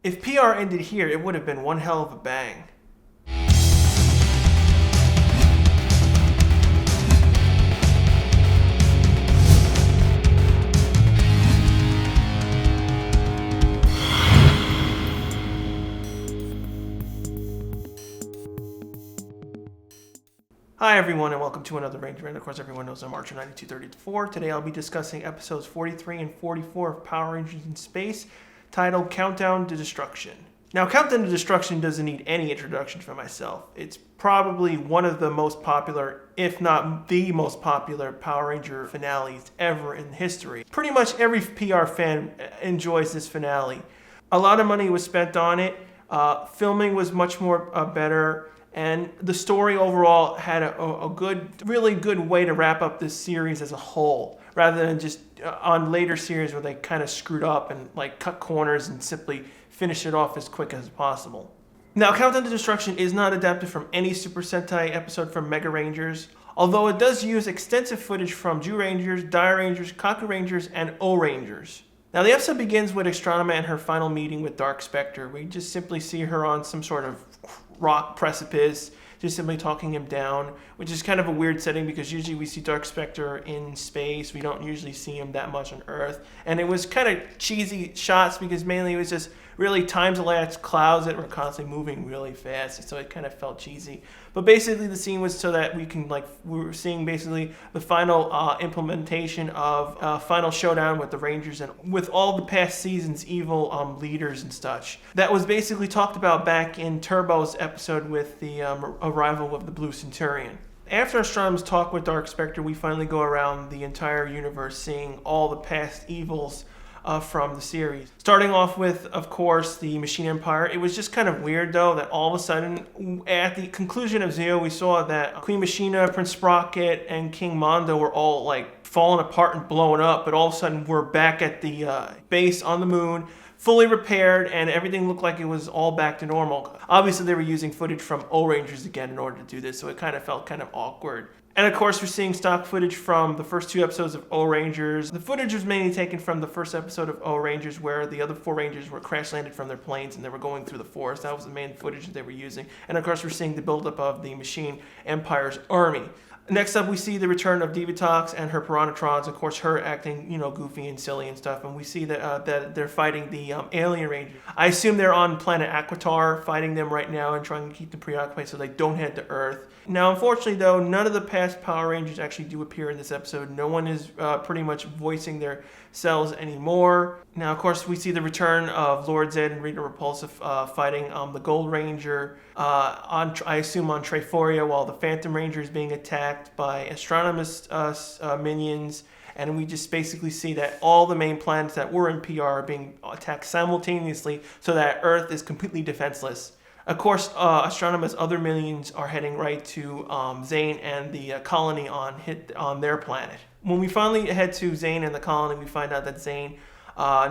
If PR ended here, it would have been one hell of a bang. Hi everyone and welcome to another Ranger, and of course everyone knows I'm Archer9234. Today I'll be discussing episodes 43 and 44 of Power Rangers in Space, titled Countdown to Destruction. Now, Countdown to Destruction doesn't need any introduction from myself. It's probably one of the most popular, if not the most popular, Power Ranger finales ever in history. Pretty much every PR fan enjoys this finale. A lot of money was spent on it. Filming was much more better. And the story overall had a really good way to wrap up this series as a whole, rather than just on later series where they kind of screwed up and like cut corners and simply finish it off as quick as possible. Now, Countdown to Destruction is not adapted from any Super Sentai episode from Mega Rangers, although it does use extensive footage from Jew Rangers, Dire Rangers, Kaku Rangers, and O Rangers. Now, the episode begins with Astronema and her final meeting with Dark Spectre. We just simply see her on some sort of rock precipice, just simply talking him down, which is kind of a weird setting because usually we see Dark Spectre in space. We don't usually see him that much on Earth. And it was kind of cheesy shots because mainly it was just really time-elapsed clouds that were constantly moving really fast, so it kind of felt cheesy. But basically the scene was so that we were seeing basically the final implementation of final showdown with the Rangers and with all the past seasons' evil leaders and such. That was basically talked about back in Turbo's episode with the arrival of the Blue Centurion. After Astronema's talk with Dark Spectre, we finally go around the entire universe seeing all the past evils from the series. Starting off with, of course, the Machine Empire. It was just kind of weird, though, that all of a sudden, at the conclusion of Zeo, we saw that Queen Machina, Prince Sprocket, and King Mondo were all, falling apart and blowing up, but all of a sudden we're back at the base on the moon, fully repaired, and everything looked like it was all back to normal. Obviously, they were using footage from O Rangers again in order to do this, so it kind of felt kind of awkward. And of course, we're seeing stock footage from the first two episodes of O Rangers. The footage was mainly taken from the first episode of O Rangers, where the other four Rangers were crash landed from their planes and they were going through the forest. That was the main footage that they were using. And of course, we're seeing the buildup of the Machine Empire's army. Next up, we see the return of Divatox and her Piranhatrons. Of course, her acting, goofy and silly and stuff. And we see that they're fighting the alien Rangers. I assume they're on planet Aquitar, fighting them right now and trying to keep them preoccupied so they don't head to Earth. Now, unfortunately, though, none of the past Power Rangers actually do appear in this episode. No one is pretty much voicing their selves anymore. Now, of course, we see the return of Lord Zed and Rita Repulsa fighting the Gold Ranger, I assume on Triforia, while the Phantom Ranger is being attacked by Astronema's minions. And we just basically see that all the main planets that were in PR are being attacked simultaneously so that Earth is completely defenseless. Of course, Astronema's other minions are heading right to Zane and the colony on their planet. When we finally head to Zane and the colony, we find out that Zane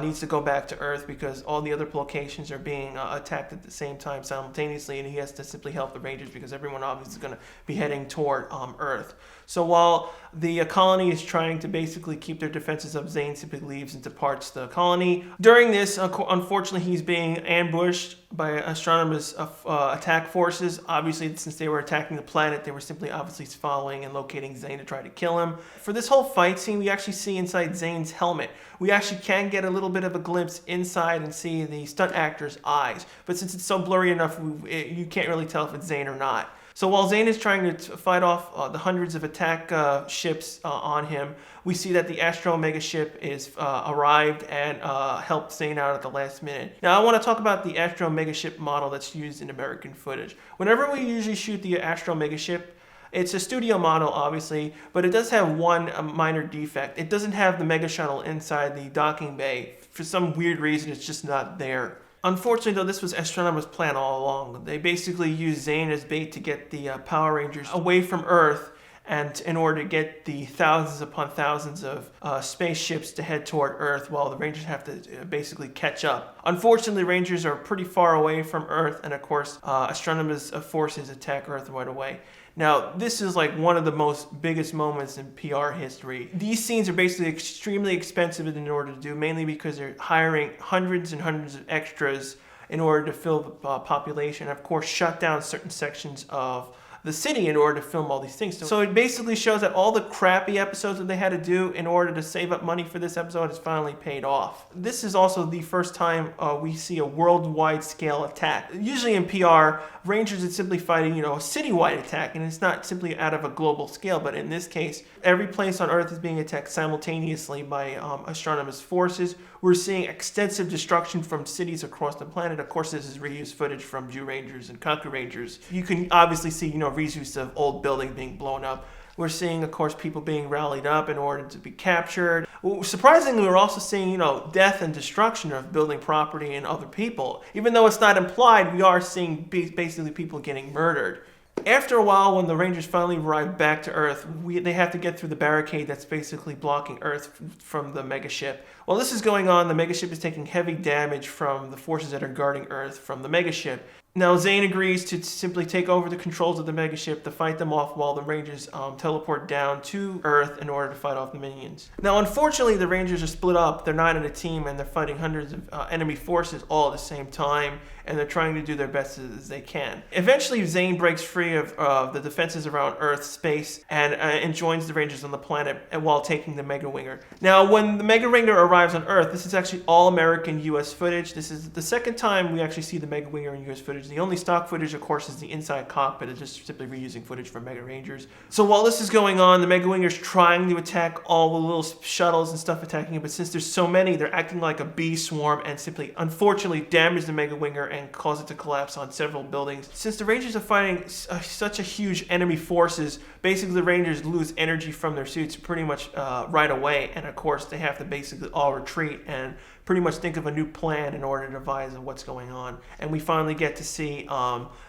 needs to go back to Earth because all the other locations are being attacked at the same time simultaneously, and he has to simply help the Rangers because everyone obviously is going to be heading toward Earth. So while the colony is trying to basically keep their defenses up, Zane simply leaves and departs the colony. During this, unfortunately, he's being ambushed by Astronema's attack forces. Obviously, since they were attacking the planet, they were simply obviously following and locating Zane to try to kill him. For this whole fight scene, we actually see inside Zane's helmet. We actually can get a little bit of a glimpse inside and see the stunt actor's eyes. But since it's so blurry enough, you can't really tell if it's Zane or not. So while Zane is trying to fight off the hundreds of attack ships on him, we see that the Astro Mega ship is arrived and helped Zane out at the last minute. Now, I want to talk about the Astro Mega ship model that's used in American footage. Whenever we usually shoot the Astro Mega ship, it's a studio model, obviously, but it does have one minor defect. It doesn't have the Mega Shuttle inside the docking bay. For some weird reason, it's just not there. Unfortunately, though, this was Astronema's plan all along. They basically used Zane as bait to get the Power Rangers away from Earth, and in order to get the thousands upon thousands of spaceships to head toward Earth, while the Rangers have to basically catch up. Unfortunately, Rangers are pretty far away from Earth, and of course, Astronema's forces attack Earth right away. Now, this is like one of the biggest moments in PR history. These scenes are basically extremely expensive in order to do, mainly because they're hiring hundreds and hundreds of extras in order to fill the population. Of course, shut down certain sections of the city in order to film all these things. So it basically shows that all the crappy episodes that they had to do in order to save up money for this episode has finally paid off. This is also the first time we see a worldwide scale attack. Usually in PR, Rangers is simply fighting, a citywide attack, and it's not simply out of a global scale, but in this case, every place on Earth is being attacked simultaneously by Astronema's forces. We're seeing extensive destruction from cities across the planet. Of course, this is reused footage from Jew Rangers and Conquer Rangers. You can obviously see, reuse of old buildings being blown up. We're seeing, of course, people being rallied up in order to be captured. Surprisingly, we're also seeing, death and destruction of building property and other people. Even though it's not implied, we are seeing basically people getting murdered. After a while, when the Rangers finally arrive back to Earth, they have to get through the barricade that's basically blocking Earth from the megaship. While this is going on, the megaship is taking heavy damage from the forces that are guarding Earth from the megaship. Now, Zane agrees to simply take over the controls of the megaship to fight them off while the Rangers teleport down to Earth in order to fight off the minions. Now, unfortunately, the Rangers are split up. They're not in a team, and they're fighting hundreds of enemy forces all at the same time, and they're trying to do their best as they can. Eventually, Zane breaks free of the defenses around Earth space and joins the Rangers on the planet while taking the Mega Winger. Now, when the Mega Winger arrives on Earth, this is actually all American U.S. footage. This is the second time we actually see the Mega Winger in U.S. footage. The only stock footage, of course, is the inside cockpit. It's just simply reusing footage from Mega Rangers. So while this is going on, the Mega Winger's trying to attack all the little shuttles and stuff attacking it, but since there's so many, they're acting like a bee swarm and simply, unfortunately, damage the Mega Winger and cause it to collapse on several buildings. Since the Rangers are fighting such a huge enemy forces, basically the Rangers lose energy from their suits pretty much right away, and of course they have to basically all retreat and pretty much think of a new plan in order to devise what's going on. And we finally get to see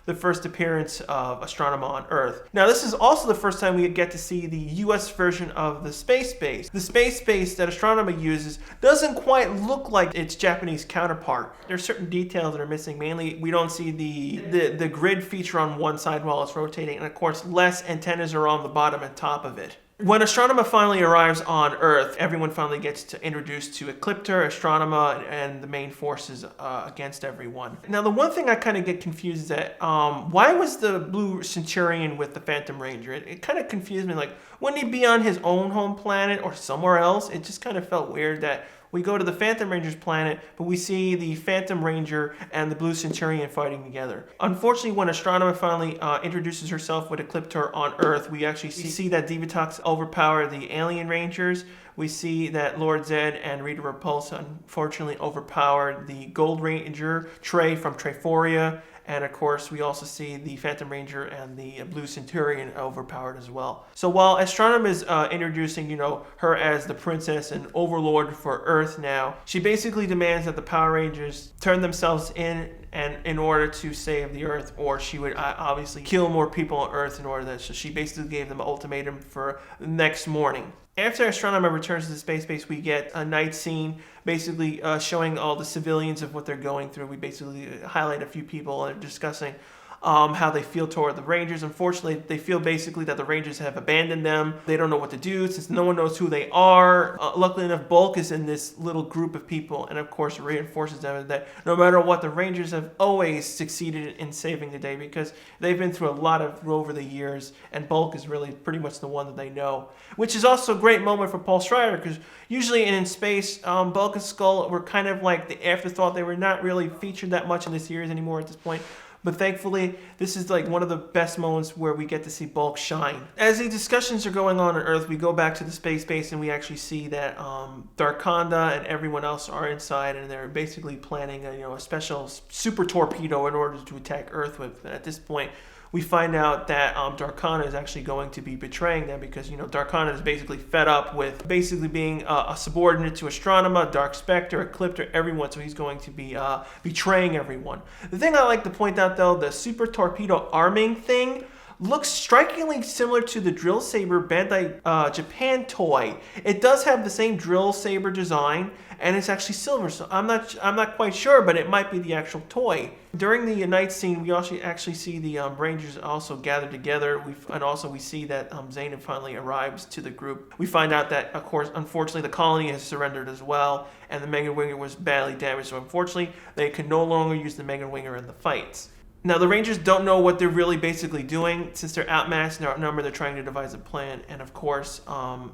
the first appearance of Astronema on Earth. Now, this is also the first time we get to see the US version of the space base. The space base that Astronema uses doesn't quite look like its Japanese counterpart. There's certain details that are missing. Mainly, we don't see the grid feature on one side while it's rotating, and of course, less antennas are on the bottom and top of it. When Astronema finally arrives on Earth, everyone finally gets to introduce to Ecliptor, Astronema, and the main forces against everyone. Now, the one thing I kind of get confused is that why was the Blue Centurion with the Phantom Ranger? It kind of confused me. Like, wouldn't he be on his own home planet or somewhere else? It just kind of felt weird that we go to the Phantom Ranger's planet, but we see the Phantom Ranger and the Blue Centurion fighting together. Unfortunately, when Astronema finally introduces herself with Ecliptor on Earth, we actually see that Divatox overpower the Alien Rangers. We see that Lord Zed and Rita Repulsa unfortunately overpowered the Gold Ranger Trey from Treforia. And of course, we also see the Phantom Ranger and the Blue Centurion overpowered as well. So while Astronema is introducing, her as the princess and overlord for Earth now, she basically demands that the Power Rangers turn themselves in order to save the Earth, or she would obviously kill more people on Earth in order that. So she basically gave them an ultimatum for the next morning. After Astronema returns to the space base, we get a night scene basically showing all the civilians of what they're going through. We basically highlight a few people and discussing how they feel toward the Rangers. Unfortunately, they feel basically that the Rangers have abandoned them. They don't know what to do since no one knows who they are. Luckily enough, Bulk is in this little group of people, and of course reinforces them that no matter what, the Rangers have always succeeded in saving the day because they've been through a lot over the years, and Bulk is really pretty much the one that they know. Which is also a great moment for Paul Schrader, because usually in space, Bulk and Skull were kind of like the afterthought. They were not really featured that much in the series anymore at this point. But thankfully, this is like one of the best moments where we get to see Bulk shine. As the discussions are going on Earth, we go back to the space base and we actually see that Darkonda and everyone else are inside, and they're basically planning a special super torpedo in order to attack Earth with. And at this point, we find out that Darkonda is actually going to be betraying them because, Darkonda is basically fed up with basically being a subordinate to Astronema, Dark Spectre, Ecliptor, everyone, so he's going to be betraying everyone. The thing I like to point out, though, the super torpedo arming thing looks strikingly similar to the Drill Saber Bandai Japan toy. It does have the same Drill Saber design, and it's actually silver, so I'm not quite sure, but it might be the actual toy. During the night scene, we also actually see the Rangers also gathered together, and also we see that Zane finally arrives to the group. We find out that, of course, unfortunately, the colony has surrendered as well, and the Mega Winger was badly damaged, so unfortunately, they can no longer use the Mega Winger in the fights. Now, the Rangers don't know what they're really basically doing. Since they're outmatched and outnumbered, they're trying to devise a plan. And of course,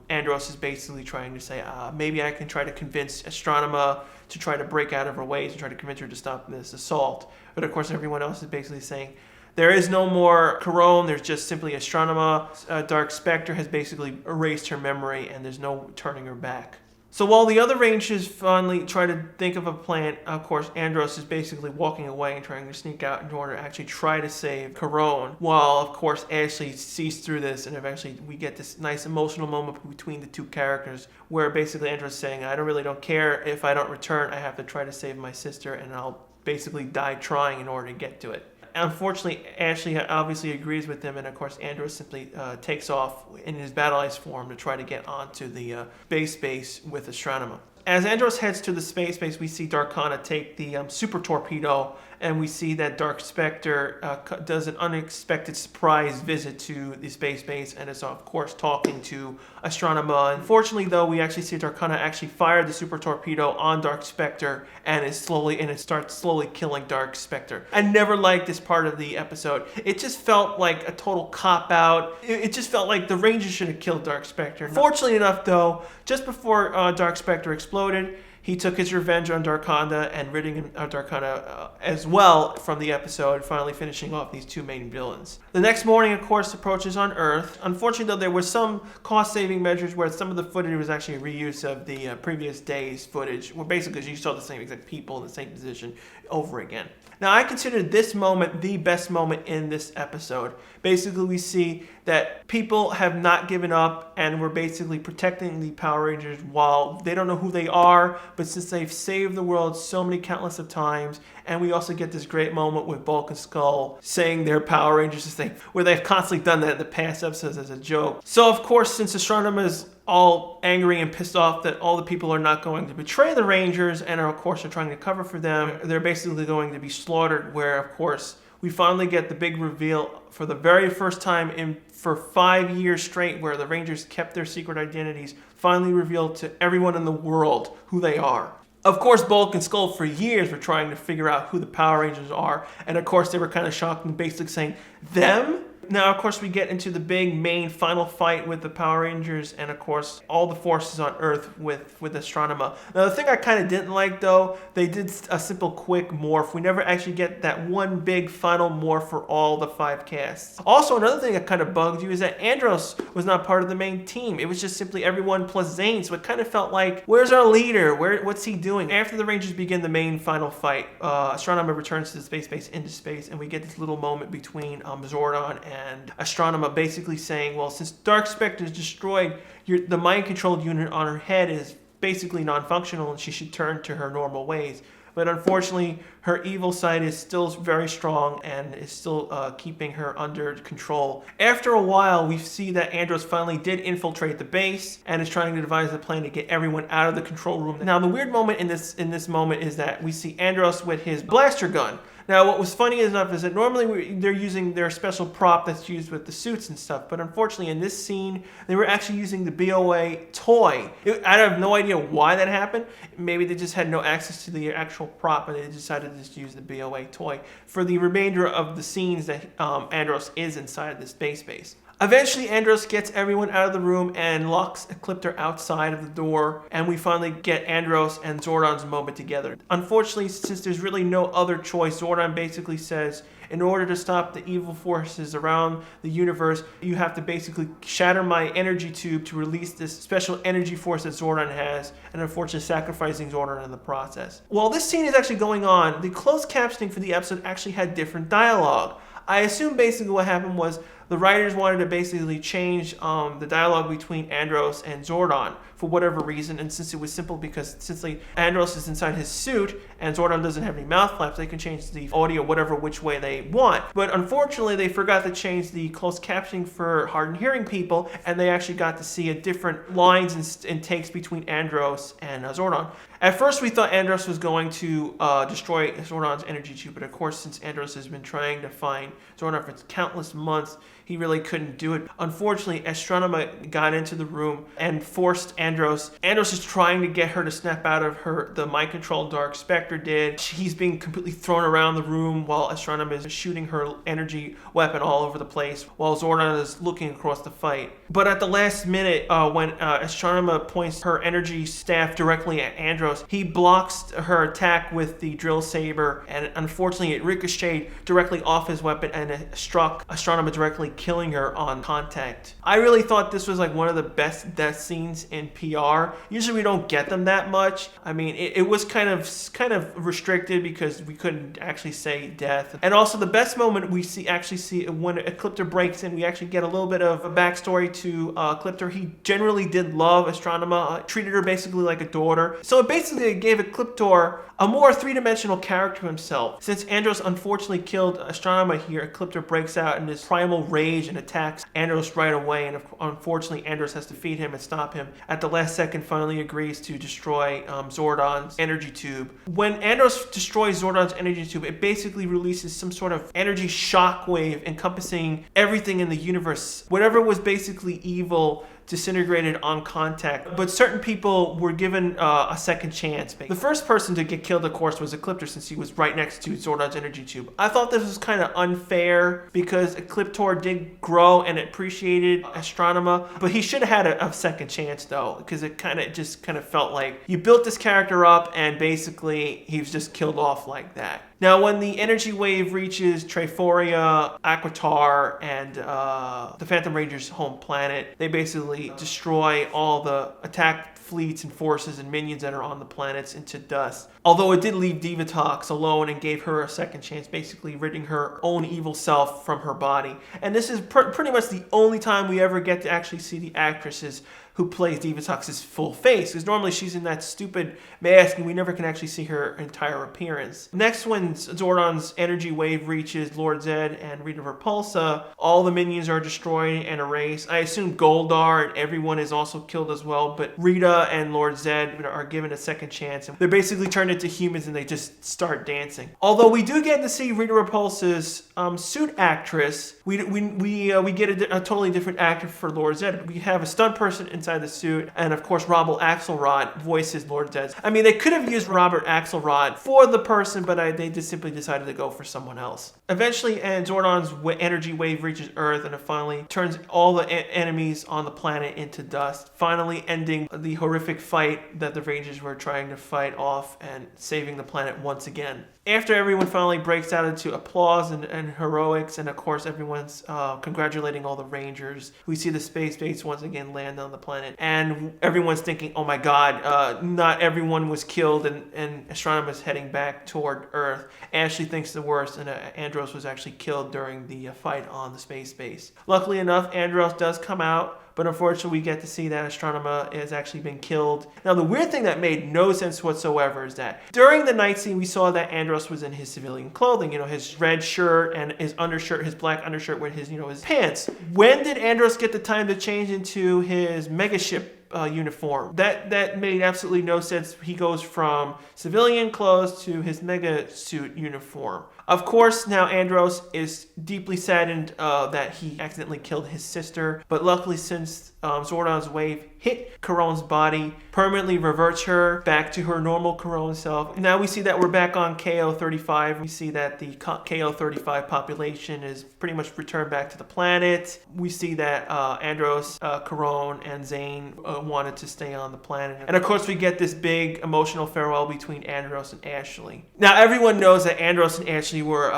Andros is basically trying to say, maybe I can try to convince Astronema to try to break out of her ways and try to convince her to stop this assault. But of course, everyone else is basically saying, there is no more Corone, there's just simply Astronema. Dark Spectre has basically erased her memory, and there's no turning her back. So while the other Rangers finally try to think of a plan, of course, Andros is basically walking away and trying to sneak out in order to actually try to save Corone. While, of course, Ashley sees through this, and eventually we get this nice emotional moment between the two characters where basically Andros is saying, I really don't care if I don't return, I have to try to save my sister, and I'll basically die trying in order to get to it. Unfortunately, Ashley obviously agrees with him, and of course, Andros simply takes off in his Battle Ice form to try to get onto the base with Astronema. As Andros heads to the space base, we see Darkana take the super torpedo, and we see that Dark Spectre does an unexpected surprise visit to the space base, and is of course talking to Astronema. Unfortunately, though, we actually see Darkana actually fire the super torpedo on Dark Spectre, and it starts slowly killing Dark Spectre. I never liked this part of the episode. It just felt like a total cop-out. It just felt like the Rangers should have killed Dark Spectre. Fortunately enough, though, just before Dark Spectre exploded, he took his revenge on Darkana and ridding Darkana as well from the episode, finally finishing off these two main villains. The next morning, of course, approaches on Earth. Unfortunately, though, there were some cost-saving measures where some of the footage was actually a reuse of the previous day's footage, where basically you saw the same exact people in the same position over again. Now, I consider this moment the best moment in this episode. Basically, we see that people have not given up, and we're basically protecting the Power Rangers while they don't know who they are, but since they've saved the world so many countless of times, and we also get this great moment with Bulk and Skull saying they're Power Rangers, where they've constantly done that in the past episodes as a joke. So, of course, since Astronema is all angry and pissed off that all the people are not going to betray the Rangers and of course are trying to cover for them, they're basically going to be slaughtered, where of course we finally get the big reveal for the very first time for 5 years straight, where the Rangers kept their secret identities, finally revealed to everyone in the world who they are. Of course, Bulk and Skull for years were trying to figure out who the Power Rangers are, and of course they were kind of shocked and basically saying, them? Now, of course, we get into the big main final fight with the Power Rangers and, of course, all the forces on Earth with Astronema. Now, the thing I kind of didn't like, though, they did a simple quick morph. We never actually get that one big final morph for all the 5 casts. Also, another thing that kind of bugged you is that Andros was not part of the main team. It was just simply everyone plus Zane, so it kind of felt like, where's our leader? What's he doing? After the Rangers begin the main final fight, Astronema returns to the space base into space, and we get this little moment between Zordon and Astronema basically saying, well, since Dark Spectre is destroyed, the mind-controlled unit on her head is basically non-functional and she should turn to her normal ways. But unfortunately, her evil side is still very strong and is still keeping her under control. After a while, we see that Andros finally did infiltrate the base and is trying to devise a plan to get everyone out of the control room. Now, the weird moment in this moment is that we see Andros with his blaster gun. Now, what was funny enough is that normally they're using their special prop that's used with the suits and stuff, but unfortunately in this scene, they were actually using the BOA toy. I have no idea why that happened. Maybe they just had no access to the actual prop and they decided to just use the BOA toy for the remainder of the scenes that Andros is inside the space base. Eventually, Andros gets everyone out of the room and locks Ecliptor outside of the door, and we finally get Andros and Zordon's moment together. Unfortunately, since there's really no other choice, Zordon basically says, in order to stop the evil forces around the universe, you have to basically shatter my energy tube to release this special energy force that Zordon has, and unfortunately sacrificing Zordon in the process. While this scene is actually going on, the closed captioning for the episode actually had different dialogue. I assume basically what happened was the writers wanted to basically change the dialogue between Andros and Zordon for whatever reason, and since it was simple because since Andros is inside his suit and Zordon doesn't have any mouth flaps, they can change the audio whatever which way they want. But unfortunately, they forgot to change the closed captioning for hard of hearing people, and they actually got to see a different lines and takes between Andros and Zordon. At first, we thought Andros was going to destroy Zordon's energy tube, but of course, since Andros has been trying to find Zordon for countless months, he really couldn't do it. Unfortunately, Astronema got into the room and forced Andros. Andros is trying to get her to snap out of the mind control Dark Spectre did. He's being completely thrown around the room while Astronema is shooting her energy weapon all over the place while Zordon is looking across the fight. But at the last minute, when Astronema points her energy staff directly at Andros, he blocks her attack with the drill saber, and unfortunately it ricocheted directly off his weapon and it struck Astronema directly, killing her on contact. I really thought this was like one of the best death scenes in PR. Usually we don't get them that much. I mean, it was kind of restricted because we couldn't actually say death. And also the best moment we actually see when Ecliptor breaks in, we actually get a little bit of a backstory to Ecliptor. He generally did love Astronema, treated her basically like a daughter. So it basically gave Ecliptor a more three-dimensional character himself. Since Andros unfortunately killed Astronema here, Ecliptor breaks out in this primal rage and attacks Andros right away, and unfortunately Andros has to feed him and stop him. At the last second, finally agrees to destroy Zordon's energy tube. When Andros destroys Zordon's energy tube, it basically releases some sort of energy shockwave encompassing everything in the universe. Whatever was basically evil disintegrated on contact, but certain people were given a second chance. The first person to get killed, of course, was Ecliptor, since he was right next to Zordon's energy tube. I thought this was kind of unfair because Ecliptor did grow and appreciated Astronema, but he should have had a second chance though, because it kind of felt like you built this character up and basically he was just killed off like that. Now, when the energy wave reaches Triforia, Aquitar, and the Phantom Ranger's home planet, they basically destroy all the attack fleets and forces and minions that are on the planets into dust. Although it did leave Divatox alone and gave her a second chance, basically ridding her own evil self from her body. And this is pretty much the only time we ever get to actually see the actresses who plays Divatox's full face, because normally she's in that stupid mask and we never can actually see her entire appearance. Next, when Zordon's energy wave reaches Lord Zed and Rita Repulsa, all the minions are destroyed and erased. I assume Goldar and everyone is also killed as well, but Rita and Lord Zed are given a second chance. They're basically turned into humans and they just start dancing. Although we do get to see Rita Repulsa's suit actress, we get a totally different actor for Lord Zed. We have a stunt person inside the suit, and of course Robert Axelrod voices Lord Zed. I mean, they could have used Robert Axelrod for the person, but they just simply decided to go for someone else. Eventually, and Zordon's energy wave reaches Earth, and it finally turns all the enemies on the planet into dust, finally ending the horrific fight that the Rangers were trying to fight off and saving the planet once again. After everyone finally breaks out into applause and heroics, and of course everyone's congratulating all the Rangers, we see the space base once again land on the planet, and everyone's thinking, oh my god, not everyone was killed, and Astronema's heading back toward Earth. Ashley thinks the worst, and Andros was actually killed during the fight on the space base. Luckily enough, Andros does come out, but unfortunately we get to see that Astronema has actually been killed. Now, the weird thing that made no sense whatsoever is that during the night scene we saw that Andros was in his civilian clothing, his red shirt and his undershirt, his black undershirt with his, his pants. When did Andros get the time to change into his megaship uniform? That made absolutely no sense. He goes from civilian clothes to his mega suit uniform. Of course, now Andros is deeply saddened that he accidentally killed his sister, but luckily, since Zordon's wave hit Caron's body, permanently reverts her back to her normal Caron self. Now we see that we're back on KO-35. We see that the KO-35 population is pretty much returned back to the planet. We see that Andros, Caron, and Zane wanted to stay on the planet. And of course, we get this big emotional farewell between Andros and Ashley. Now, everyone knows that Andros and Ashley were,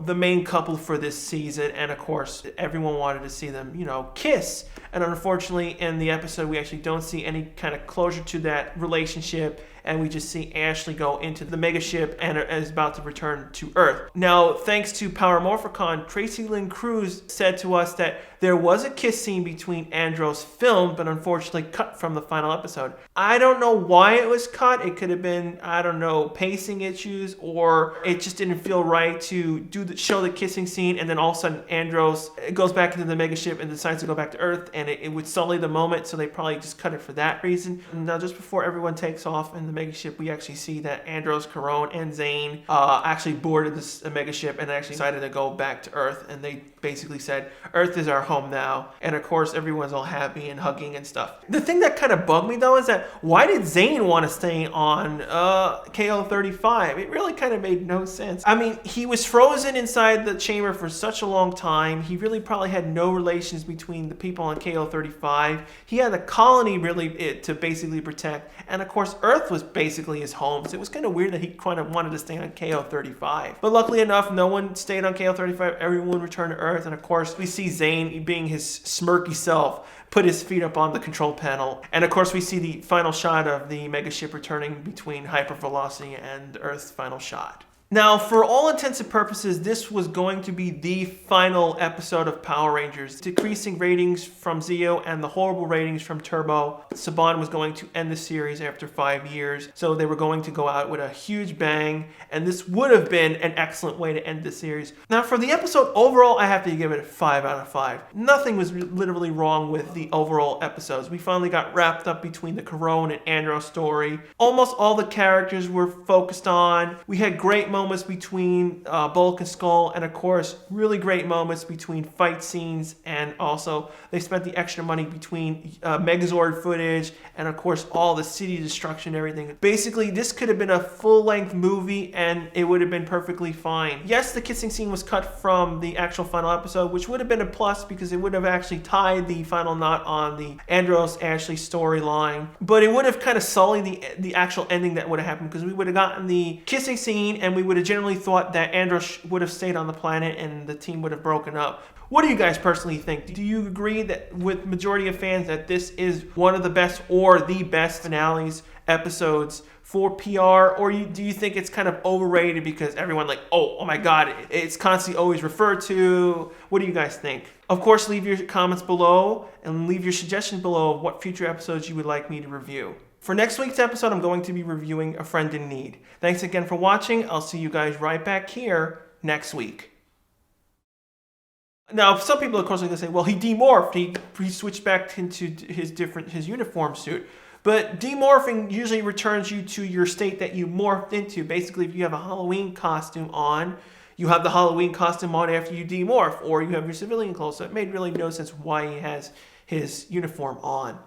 the main couple for this season. And of course, everyone wanted to see them, kiss. And unfortunately, in the episode, we actually don't see any kind of closure to that relationship. and we just see Ashley go into the megaship and is about to return to Earth. Now, thanks to Power Morphicon, Tracy Lynn Cruz said to us that there was a kiss scene between Andros filmed, but unfortunately cut from the final episode. I don't know why it was cut. It could have been, I don't know, pacing issues, or it just didn't feel right to show the kissing scene, and then all of a sudden Andros goes back into the megaship and decides to go back to Earth, and it would sully the moment, so they probably just cut it for that reason. Now, just before everyone takes off in the megaship, we actually see that Andros, Caron, and Zane actually boarded this megaship and actually decided to go back to Earth, and they basically said, Earth is our home now. And of course, everyone's all happy and hugging and stuff. The thing that kind of bugged me though is that why did Zane want to stay on KO-35? It really kind of made no sense. I mean, he was frozen inside the chamber for such a long time. He really probably had no relations between the people on KO-35. He had a colony really to basically protect. And of course, Earth was basically his home. So it was kind of weird that he kind of wanted to stay on KO-35. But luckily enough, no one stayed on KO-35. Everyone returned to Earth. And of course, we see Zane, being his smirky self, put his feet up on the control panel. And of course, we see the final shot of the megaship returning between hypervelocity and Earth's final shot. Now, for all intents and purposes, this was going to be the final episode of Power Rangers. Decreasing ratings from Zeo and the horrible ratings from Turbo, Saban was going to end the series after 5 years. So they were going to go out with a huge bang, and this would have been an excellent way to end the series. Now, for the episode overall, I have to give it a 5 out of 5. Nothing was literally wrong with the overall episodes. We finally got wrapped up between the Caron and Andros story. Almost all the characters were focused on. We had great moments between Bulk and Skull, and of course really great moments between fight scenes, and also they spent the extra money between Megazord footage and of course all the city destruction and everything. Basically, this could have been a full-length movie and it would have been perfectly fine. Yes, the kissing scene was cut from the actual final episode, which would have been a plus because it would have actually tied the final knot on the Andros Ashley storyline, but it would have kind of sullied the actual ending that would have happened, because we would have gotten the kissing scene and we would have generally thought that Andros would have stayed on the planet and the team would have broken up. What do you guys personally think? Do you agree that with majority of fans that this is one of the best or the best finales episodes for PR, or do you think it's kind of overrated because everyone like, oh my god, it's constantly always referred to? What do you guys think? Of course, leave your comments below and leave your suggestions below of what future episodes you would like me to review. For next week's episode, I'm going to be reviewing A Friend in Need. Thanks again for watching. I'll see you guys right back here next week. Now, some people, of course, are going to say, well, he demorphed. He switched back into his uniform suit. But demorphing usually returns you to your state that you morphed into. Basically, if you have a Halloween costume on, you have the Halloween costume on after you demorph, or you have your civilian clothes. So it made really no sense why he has his uniform on.